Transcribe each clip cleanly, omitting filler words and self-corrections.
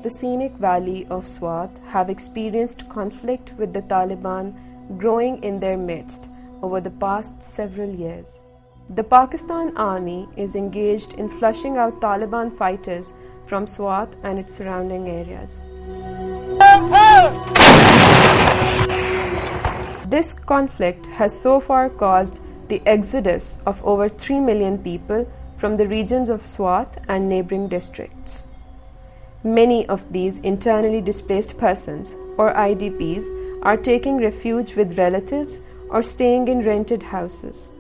the scenic valley of Swat have experienced conflict with the Taliban growing in their midst over the past several years. The Pakistan Army is engaged in flushing out Taliban fighters from Swat and its surrounding areas. This conflict has so far caused the exodus of over 3 million people from the regions of Swat and neighboring districts. Many of these internally displaced persons, or IDPs, are taking refuge with relatives or staying in rented houses.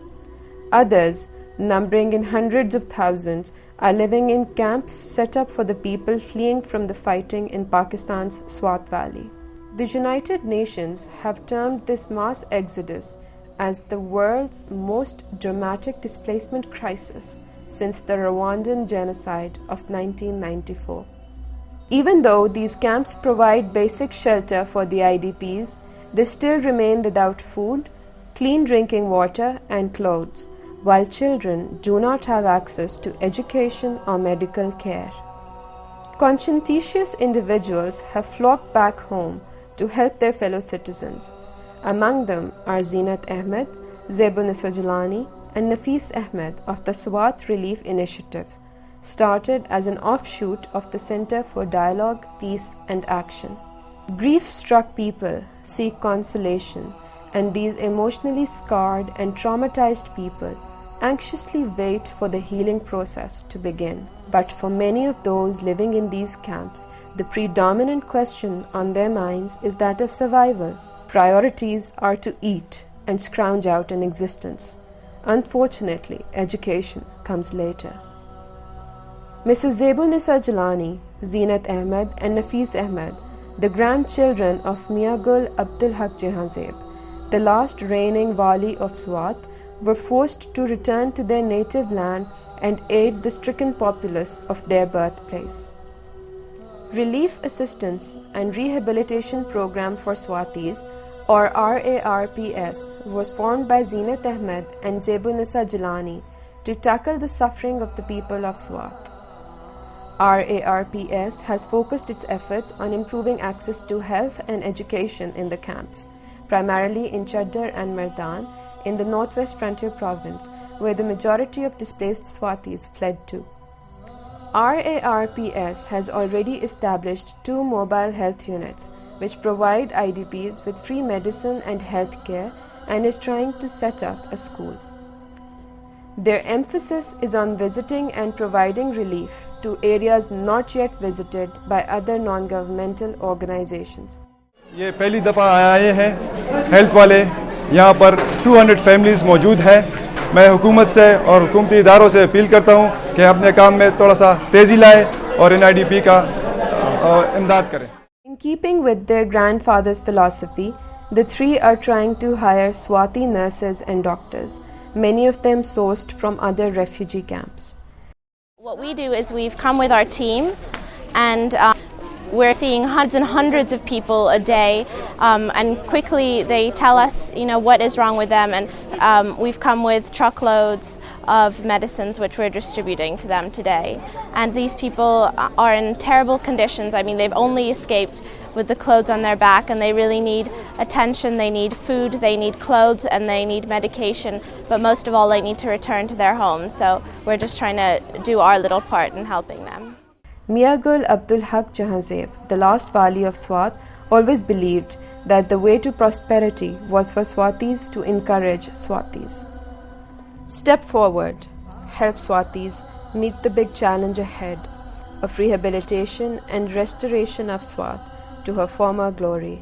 Others, numbering in hundreds of thousands, are living in camps set up for the people fleeing from the fighting in Pakistan's Swat Valley. The United Nations have termed this mass exodus as the world's most dramatic displacement crisis since the Rwandan genocide of 1994. Even though these camps provide basic shelter for the IDPs, they still remain without food, clean drinking water, and clothes, while children do not have access to education or medical care. Conscientious individuals have flocked back home to help their fellow citizens. Among them are Zinat Ahmed, Zebunisa Jalani, and Nafis Ahmed of the Swat Relief Initiative, started as an offshoot of the Center for Dialogue, Peace and Action. Grief-struck people seek consolation, and these emotionally scarred and traumatized people anxiously wait for the healing process to begin. But for many of those living in these camps, the predominant question on their minds is that of survival. Priorities are to eat and scrounge out an existence. Unfortunately, education comes later. Mrs. Zebunisa Jalani, Zinat Ahmed and Nafis Ahmed, the grandchildren of Miagul Abdul Haq Jahazeb, the last reigning wali of Swat, were forced to return to their native land and aid the stricken populace of their birthplace. Relief Assistance and Rehabilitation Program for Swatis, or RARPS, was formed by Zinat Ahmed and Zebunisa Jalani to tackle the suffering of the people of Swat. RARPS has focused its efforts on improving access to health and education in the camps, primarily in Chadar and Mardan, in the Northwest Frontier Province, where the majority of displaced Swatis fled to. RARPS has already established 2 mobile health units, which provide IDPs with free medicine and health care, and is trying to set up a school. Their emphasis is on visiting and providing relief to areas not yet visited by other non-governmental organizations. ये पहली दफ़ा आए हैं health वाले, यहाँ पर 200 families मौजूद हैं। मैं हुकूमत से और हुकूमती इदारों से अपील करता हूँ कि अपने काम में थोड़ा सा तेज़ी लाए और इन IDP का इमदाद करें। In keeping with their grandfather's philosophy, the 3 are trying to hire Swati nurses and doctors, many of them sourced from other refugee camps. What we do is we've come with our team, and we're seeing hundreds and hundreds of people a day, and quickly they tell us, what is wrong with them, and we've come with truckloads of medicines which we're distributing to them today. And these people are in terrible conditions. I mean, they've only escaped with the clothes on their back, and they really need attention, they need food, they need clothes, and they need medication, but most of all they need to return to their homes. So we're just trying to do our little part in helping them. Miagul Abdul Haq Jahazeb, the last wali of Swat, always believed that the way to prosperity was for Swatis to encourage Swatis. Step forward, help Swatis meet the big challenge ahead of rehabilitation and restoration of Swat to her former glory.